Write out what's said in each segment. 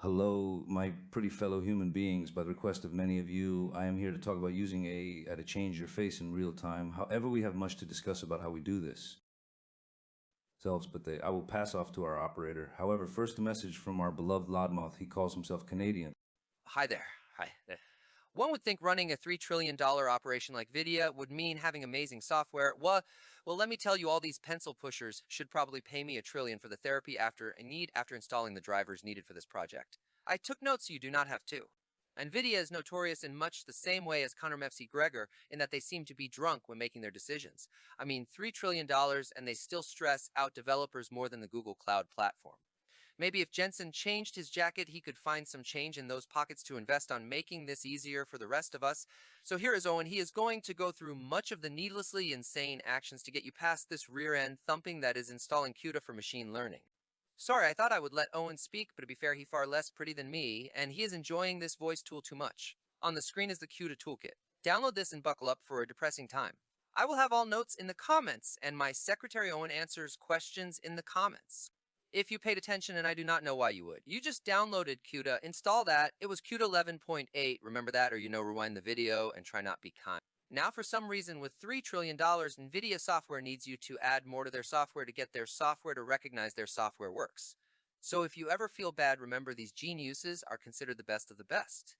Hello, my pretty fellow human beings. By the request of many of you, I am here to talk about using AI to change your face in real time. However, we have much to discuss about how we do this. I will pass off to our operator. However, first a message from our beloved Loudmouth. He calls himself Canadian. Hi there. Hi. One would think running a $3 trillion operation like Vidya would mean having amazing software. Well, let me tell you, all these pencil pushers should probably pay me $1 trillion for the therapy after installing the drivers needed for this project. I took notes so you do not have to. NVIDIA is notorious in much the same way as Conor McGregor in that they seem to be drunk when making their decisions. I mean, $3 trillion and they still stress out developers more than the Google Cloud platform. Maybe if Jensen changed his jacket, he could find some change in those pockets to invest on making this easier for the rest of us. So here is Owen. He is going to go through much of the needlessly insane actions to get you past this rear end thumping that is installing CUDA for machine learning. Sorry, I thought I would let Owen speak, but to be fair, he's far less pretty than me, and he is enjoying this voice tool too much. On the screen is the CUDA toolkit. Download this and buckle up for a depressing time. I will have all notes in the comments, and my secretary Owen answers questions in the comments. If you paid attention, and I do not know why you would. You just downloaded CUDA, install that. It was CUDA 11.8, remember that, or rewind the video and try not be kind. Now, for some reason, with $3 trillion, NVIDIA software needs you to add more to their software to get their software to recognize their software works. So if you ever feel bad, remember these geniuses are considered the best of the best.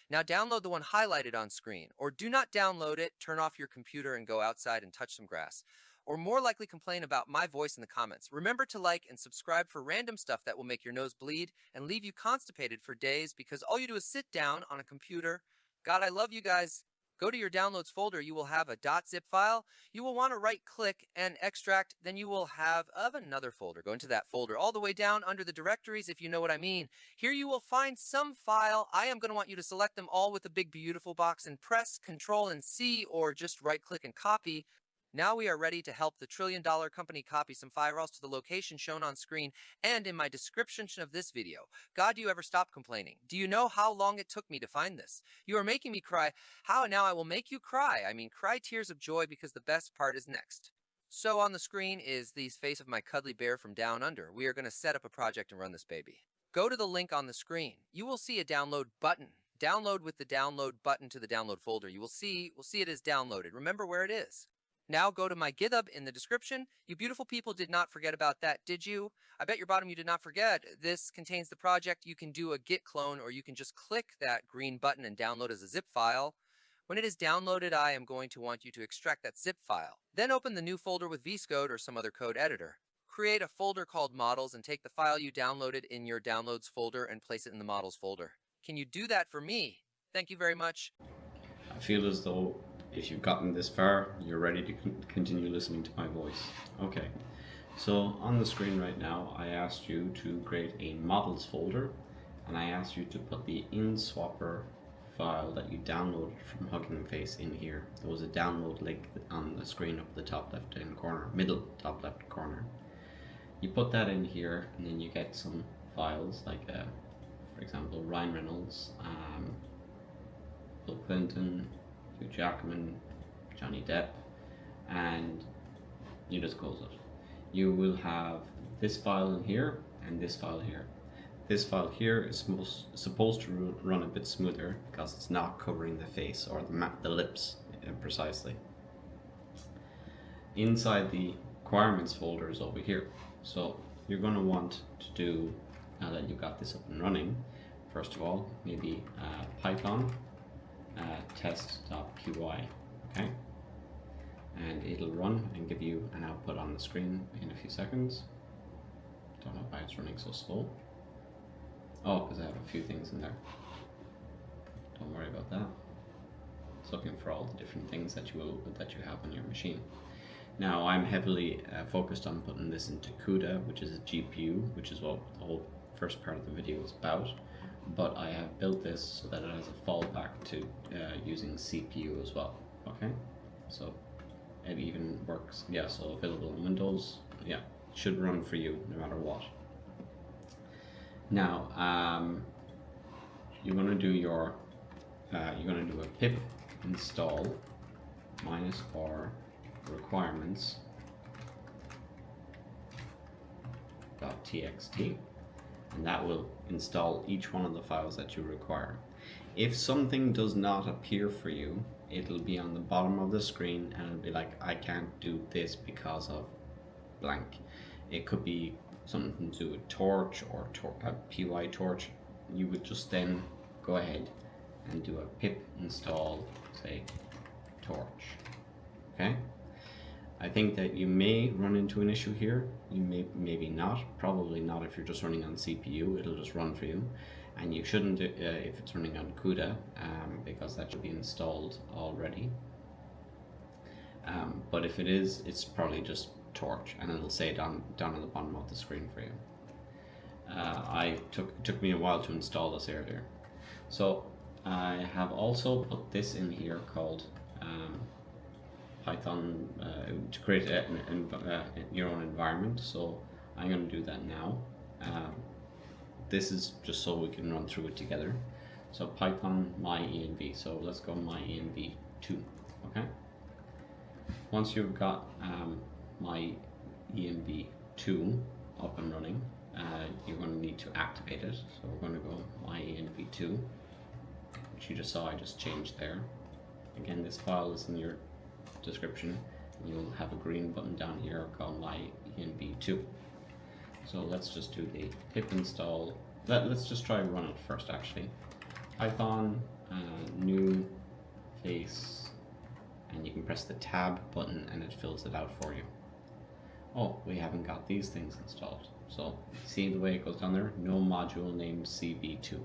Now download the one highlighted on screen, or do not download it, turn off your computer and go outside and touch some grass. Or more likely complain about my voice in the comments. Remember to like and subscribe for random stuff that will make your nose bleed and leave you constipated for days because all you do is sit down on a computer. God, I love you guys. Go to your downloads folder, you will have a .zip file. You will want to right click and extract, then you will have another folder. Go into that folder all the way down under the directories if you know what I mean. Here you will find some file. I am going to want you to select them all with a big beautiful box and press Control and C or just right click and copy. Now we are ready to help the $1 trillion company copy some files to the location shown on screen and in my description of this video. God, do you ever stop complaining? Do you know how long it took me to find this? You are making me cry. How now I will make you cry. I mean, cry tears of joy because the best part is next. So on the screen is the face of my cuddly bear from down under. We are going to set up a project and run this baby. Go to the link on the screen. You will see a download button. Download with the download button to the download folder. You will see it is downloaded. Remember where it is. Now go to my GitHub in the description. You beautiful people did not forget about that, did you? I bet your bottom you did not forget. This contains the project. You can do a git clone or you can just click that green button and download as a zip file. When it is downloaded, I am going to want you to extract that zip file. Then open the new folder with VS Code or some other code editor. Create a folder called models and take the file you downloaded in your downloads folder and place it in the models folder. Can you do that for me? Thank you very much. I feel as though if you've gotten this far, you're ready to continue listening to my voice. Okay, so on the screen right now, I asked you to create a models folder and I asked you to put the InSwapper file that you downloaded from Hugging Face in here. There was a download link on the screen up the top left hand corner, middle top left corner. You put that in here and then you get some files like, for example, Ryan Reynolds, Bill Clinton, Hugh Jackman, Johnny Depp, and you just close it. You will have this file in here and this file here. This file here is supposed to run a bit smoother because it's not covering the face or the lips precisely. Inside the requirements folder is over here. So you're going to want to do, now that you've got this up and running, first of all, maybe Python test.py, okay? And it'll run and give you an output on the screen in a few seconds. Don't know why it's running so slow. Oh, because I have a few things in there. Don't worry about that. It's looking for all the different things that you have on your machine. Now I'm heavily focused on putting this into CUDA, which is a GPU, which is what the whole first part of the video is about. But I have built this so that it has a fallback to using CPU as well. Okay, so it even works. Yeah, so available in Windows. Yeah, it should run for you no matter what. Now you're going to do your a pip install -r requirements.txt, and that will install each one of the files that you require. If something does not appear for you, it'll be on the bottom of the screen and it'll be like, I can't do this because of blank. It could be something to do with torch or a pytorch. You would just then go ahead and do a pip install, say, torch. Okay? I think that you may run into an issue here. You maybe not. Probably not if you're just running on CPU. It'll just run for you. And you shouldn't if it's running on CUDA, because that should be installed already. But if it is, it's probably just torch, and it'll say down at the bottom of the screen for you. It took me a while to install this earlier. So I have also put this in here called Python to create your own environment. So I'm going to do that now. This is just so we can run through it together. So Python myenv. So let's go myenv2. Okay. Once you've got myenv2 up and running, you're going to need to activate it. So we're going to go myenv2, which you just saw I just changed there. Again, this file is in your description. You'll have a green button down here called myenv2. So let's just do the pip install. Let's just try and run it first actually. Python, new face, and you can press the tab button and it fills it out for you. Oh, we haven't got these things installed. So see the way it goes down there? No module named CV2.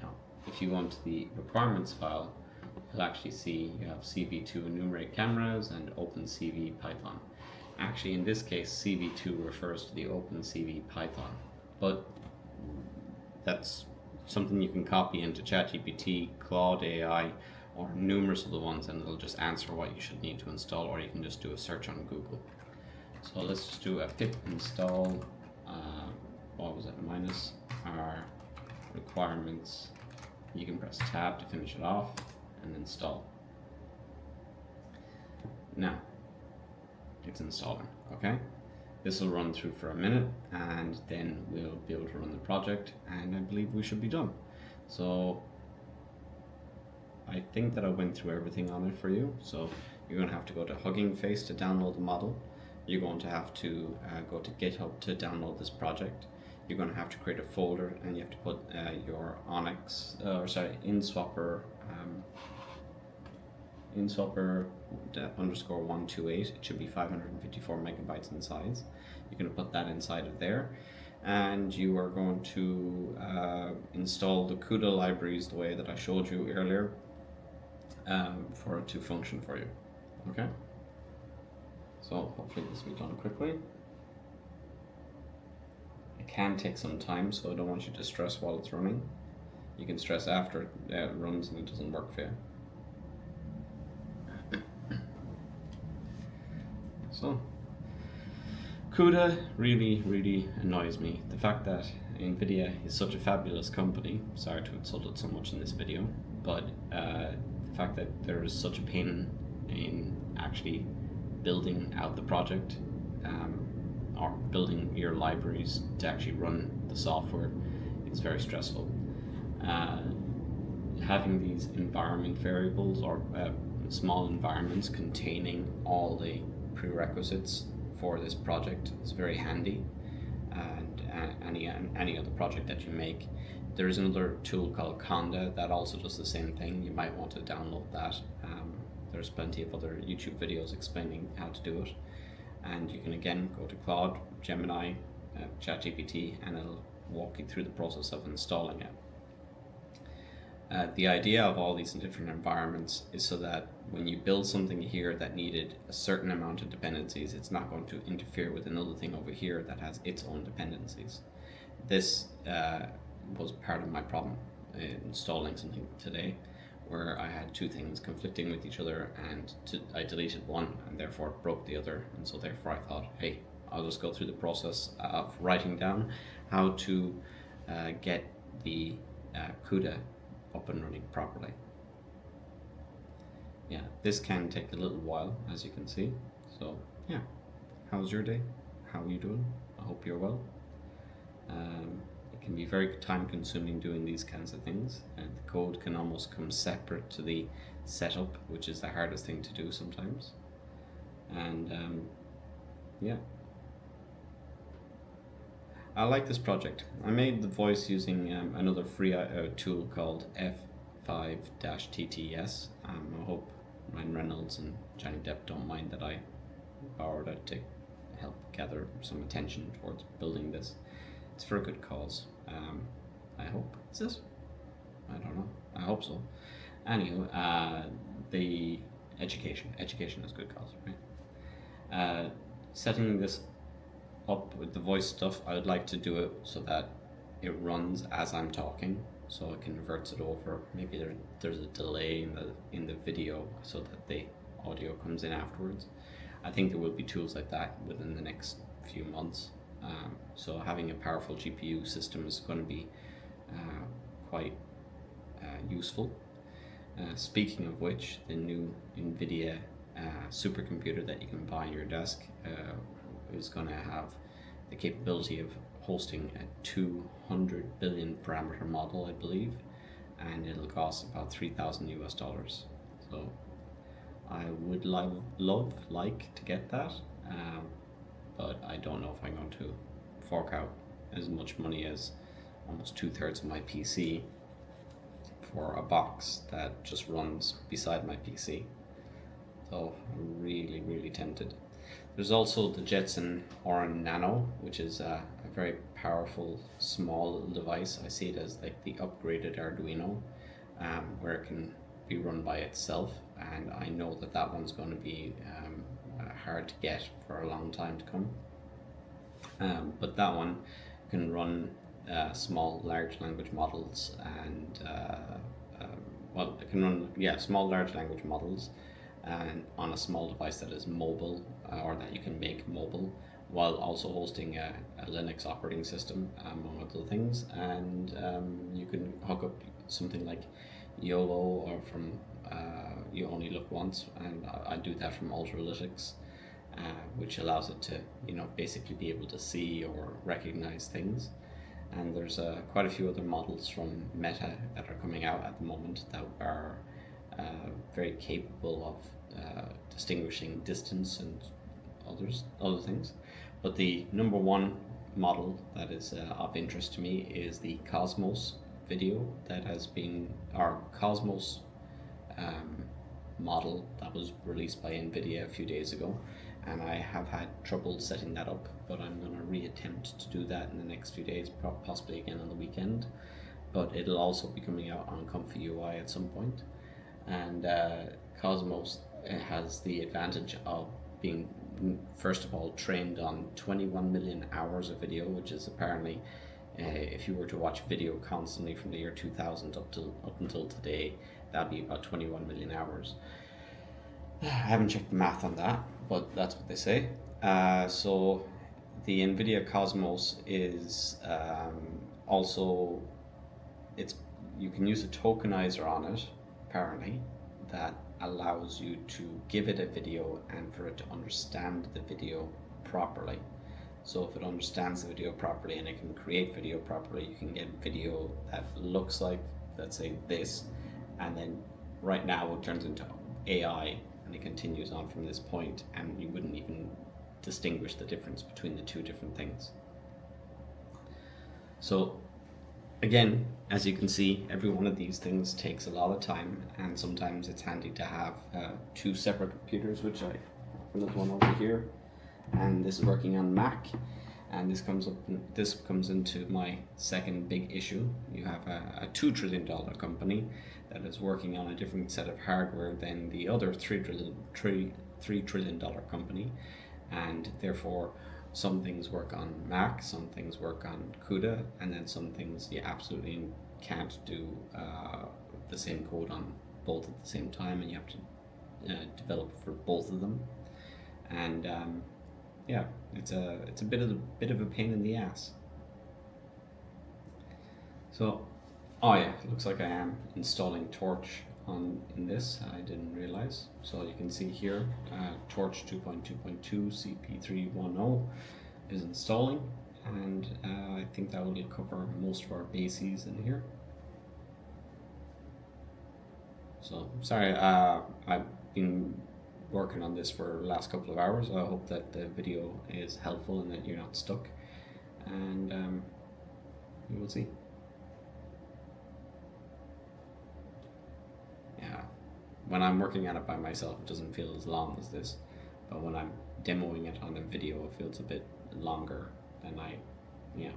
Now, if you want the requirements file, you'll actually see you have CV2 enumerate cameras and OpenCV Python. Actually, in this case, CV2 refers to the OpenCV Python, but that's something you can copy into ChatGPT, Claude AI, or numerous other ones, and it'll just answer what you should need to install, or you can just do a search on Google. So let's just do a pip install, what was it, minus our requirements. You can press tab to finish it off and install. Now, it's installing, okay? This will run through for a minute and then we'll be able to run the project, and I believe we should be done. So I think that I went through everything on it for you. So you're going to have to go to Hugging Face to download the model. You're going to have to go to GitHub to download this project. You're going to have to create a folder, and you have to put your Onyx, InSwapper _128. It should be 554 megabytes in size. You're going to put that inside of there, and you are going to install the CUDA libraries the way that I showed you earlier for it to function for you. Okay, so hopefully this will be done quickly. It can take some time, so I don't want you to stress while it's running. You can stress after it runs and it doesn't work for you. So, CUDA really annoys me. The fact that NVIDIA is such a fabulous company, sorry to insult it so much in this video, but the fact that there is such a pain in actually building out the project, or building your libraries to actually run the software, is very stressful. Having these environment variables, or small environments containing all the prerequisites for this project, is very handy. And any other project that you make, there is another tool called Conda that also does the same thing. You might want to download that. There's plenty of other YouTube videos explaining how to do it, and you can again go to Claude, Gemini, ChatGPT, and it'll walk you through the process of installing it. The idea of all these different environments is so that when you build something here that needed a certain amount of dependencies, it's not going to interfere with another thing over here that has its own dependencies. This was part of my problem in installing something today, where I had two things conflicting with each other, and I deleted one and therefore broke the other, and so therefore I thought, hey, I'll just go through the process of writing down how to get the CUDA up and running properly. Yeah, this can take a little while, as you can see. So yeah, how's your day? How are you doing? I hope you're well. can be very time consuming doing these kinds of things, and the code can almost come separate to the setup, which is the hardest thing to do sometimes. And yeah, I like this project. I made the voice using another free tool called F5-TTS. I hope Ryan Reynolds and Johnny Depp don't mind that I borrowed it to help gather some attention towards building this. It's for a good cause. I hope. Is it? I don't know. I hope so. Anyway, the education is good cause, right? Setting this up with the voice stuff, I would like to do it so that it runs as I'm talking, so it converts it over. Maybe there's a delay in the video so that the audio comes in afterwards. I think there will be tools like that within the next few months. So having a powerful GPU system is going to be quite useful. Speaking of which, the new NVIDIA supercomputer that you can buy on your desk is going to have the capability of hosting a 200 billion parameter model, I believe, and it'll cost about $3,000 US. So I would like to get that, but I don't know if I'm going to fork out as much money as almost 2/3 of my PC for a box that just runs beside my PC. So I'm really tempted. There's also the Jetson Orin Nano, which is a very powerful small little device. I see it as like the upgraded Arduino, where it can be run by itself, and I know that that one's going to be hard to get for a long time to come. But that one can run small large language models, and well, it can run small large language models and on a small device that is mobile, or that you can make mobile, while also hosting a Linux operating system, among other things. And you can hook up something like YOLO or from You Only Look Once, and I do that from Ultralytics, which allows it to, basically be able to see or recognize things. And there's quite a few other models from Meta that are coming out at the moment that are very capable of distinguishing distance and other things. But the number one model that is of interest to me is the Cosmos video that has been, our Cosmos model that was released by NVIDIA a few days ago, and I have had trouble setting that up, but I'm going to reattempt to do that in the next few days, possibly again on the weekend. But it'll also be coming out on Comfy UI at some point. And Cosmos has the advantage of being, first of all, trained on 21 million hours of video, which is apparently, if you were to watch video constantly from the year 2000 up until today, that'd be about 21 million hours. I haven't checked the math on that, but that's what they say. So the NVIDIA Cosmos is also, you can use a tokenizer on it, apparently, that allows you to give it a video and for it to understand the video properly. So if it understands the video properly and it can create video properly, you can get video that looks like, let's say, this, and then right now it turns into AI, and it continues on from this point, and you wouldn't even distinguish the difference between the two different things. So again, as you can see, every one of these things takes a lot of time, and sometimes it's handy to have two separate computers, which I have another one over here, and this is working on Mac, and this comes into my second big issue. You have a $2 trillion company that is working on a different set of hardware than the other $3 trillion company, and therefore some things work on Mac, some things work on CUDA, and then some things you absolutely can't do the same code on both at the same time, and you have to develop for both of them. And yeah, it's a bit of a pain in the ass. So, oh yeah, it looks like I am installing Torch in this. I didn't realize. So you can see here, Torch 2.2.2 CP310 is installing, and I think that will cover most of our bases in here. So sorry, I've been working on this for the last couple of hours. I hope that the video is helpful and that you're not stuck, and you will see. Yeah, when I'm working on it by myself, it doesn't feel as long as this, but when I'm demoing it on a video, it feels a bit longer than yeah.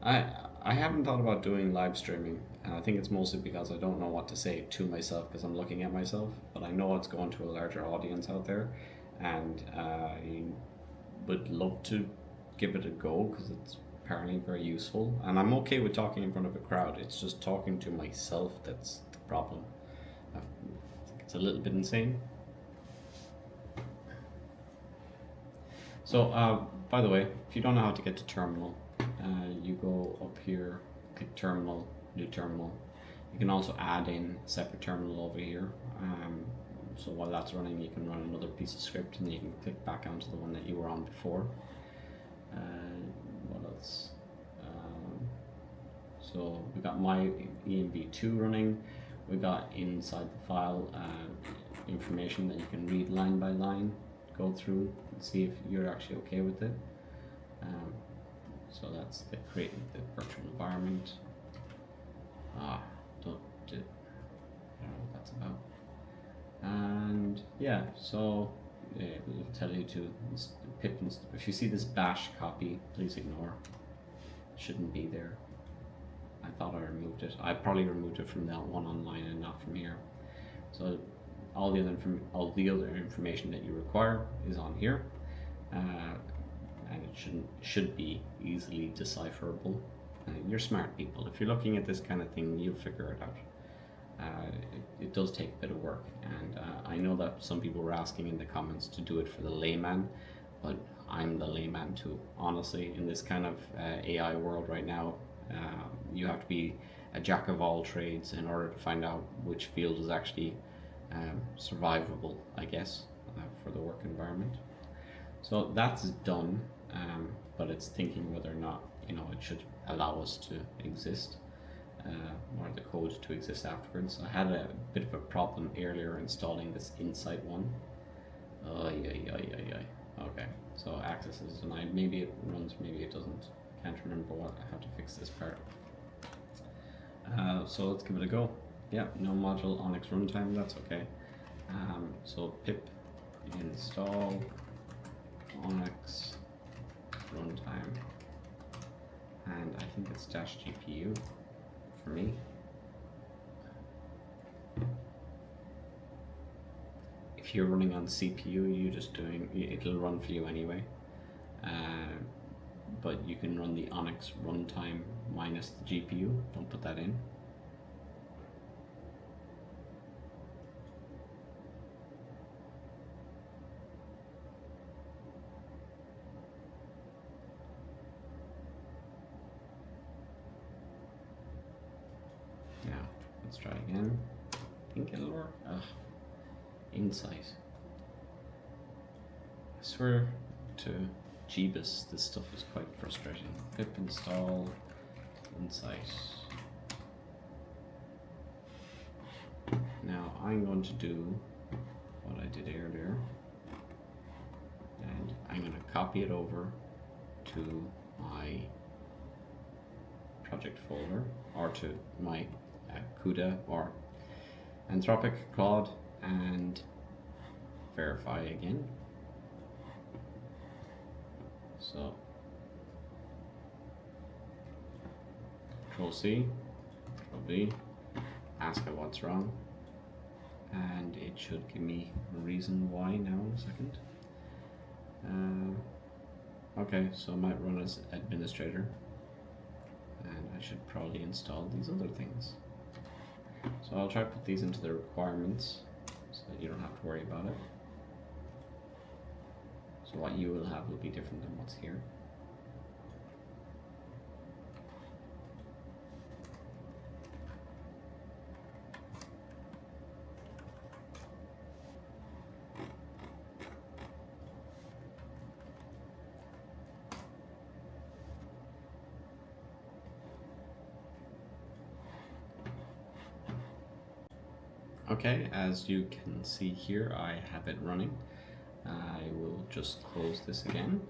I haven't thought about doing live streaming, and I think it's mostly because I don't know what to say to myself because I'm looking at myself, but I know it's going to a larger audience out there, and I would love to give it a go because it's apparently very useful, and I'm okay with talking in front of a crowd. It's just talking to myself that's the problem. I think it's a little bit insane. So, by the way, if you don't know how to get to terminal, you go up here, click terminal, new terminal. You can also add in a separate terminal over here. So while that's running, you can run another piece of script, and then you can click back onto the one that you were on before. What else? So we got my env2 running. We got inside the file information that you can read line by line, go through and see if you're actually okay with it. So that's the creating the virtual environment. I don't know what that's about. And yeah, so it'll tell you to pip, if you see this bash copy, please ignore. It shouldn't be there. I thought I removed it. I probably removed it from that one online and not from here. So all the other information that you require is on here. And it should be easily decipherable. You're smart people. If you're looking at this kind of thing, you'll figure it out. It does take a bit of work, and I know that some people were asking in the comments to do it for the layman, but I'm the layman too. Honestly, in this kind of AI world right now, you have to be a jack of all trades in order to find out which field is actually survivable, I guess, for the work environment. So that's done, but it's thinking whether or not it should allow us to exist, or the code to exist afterwards. I had a bit of a problem earlier installing this Insight one. Okay, so access is denied. Maybe it runs, maybe it doesn't. Can't remember how to fix this part. So let's give it a go. Yeah, no module Onyx runtime, that's okay. So pip install Onyx runtime, and I think it's -GPU for me. If you're running on CPU, it'll run for you anyway. But you can run the Onyx runtime minus the GPU. Don't put that in. Now, let's try again. I think it'll work. Insight. I swear to Jeebus, this stuff is quite frustrating. Pip install Insight. Now I'm going to do what I did earlier, and I'm going to copy it over to my project folder, or to my CUDA or Anthropic Claude, and verify again. So Control C, Control V, ask it what's wrong, and it should give me a reason why now in a second. Okay, so I might run as administrator, and I should probably install these other things. So I'll try to put these into the requirements so that you don't have to worry about it. So what you will have will be different than what's here. Okay, as you can see here, I have it running. I will just close this again.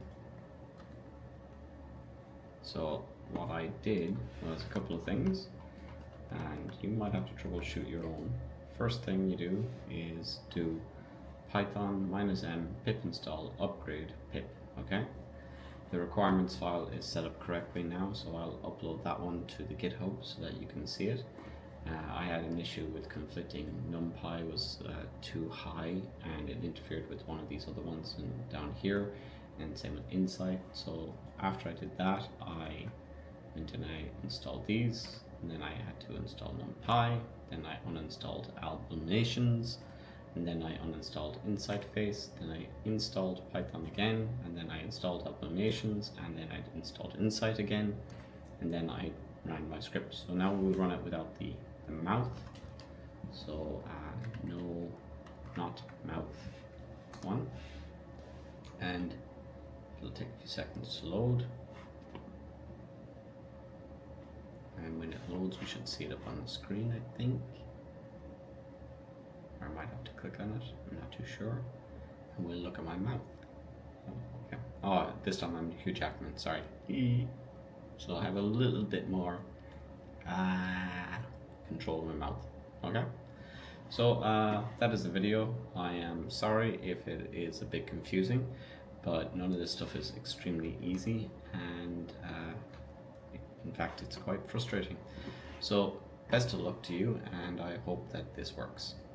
So what I did was a couple of things, and you might have to troubleshoot your own. First thing you do is do python -m pip install upgrade pip, okay? The requirements file is set up correctly now, so I'll upload that one to the GitHub so that you can see it. I had an issue with conflicting. NumPy was too high and it interfered with one of these other ones and down here, and same with Insight. So after I did that, I went and I installed these, and then I had to install NumPy, then I uninstalled Albumations, and then I uninstalled InsightFace, then I installed Python again, and then I installed Albumations, and then I installed Insight again, and then I ran my script. So now we'll run it without the mouth. So no, not mouth one, and it'll take a few seconds to load. And when it loads, we should see it up on the screen, I think. Or I might have to click on it, I'm not too sure. And we'll look at my mouth. Okay. Oh, this time I'm Hugh Jackman, sorry. So I have a little bit more control of my mouth. Okay. So that is the video. I am sorry if it is a bit confusing, but none of this stuff is extremely easy, and in fact it's quite frustrating. So best of luck to you, and I hope that this works.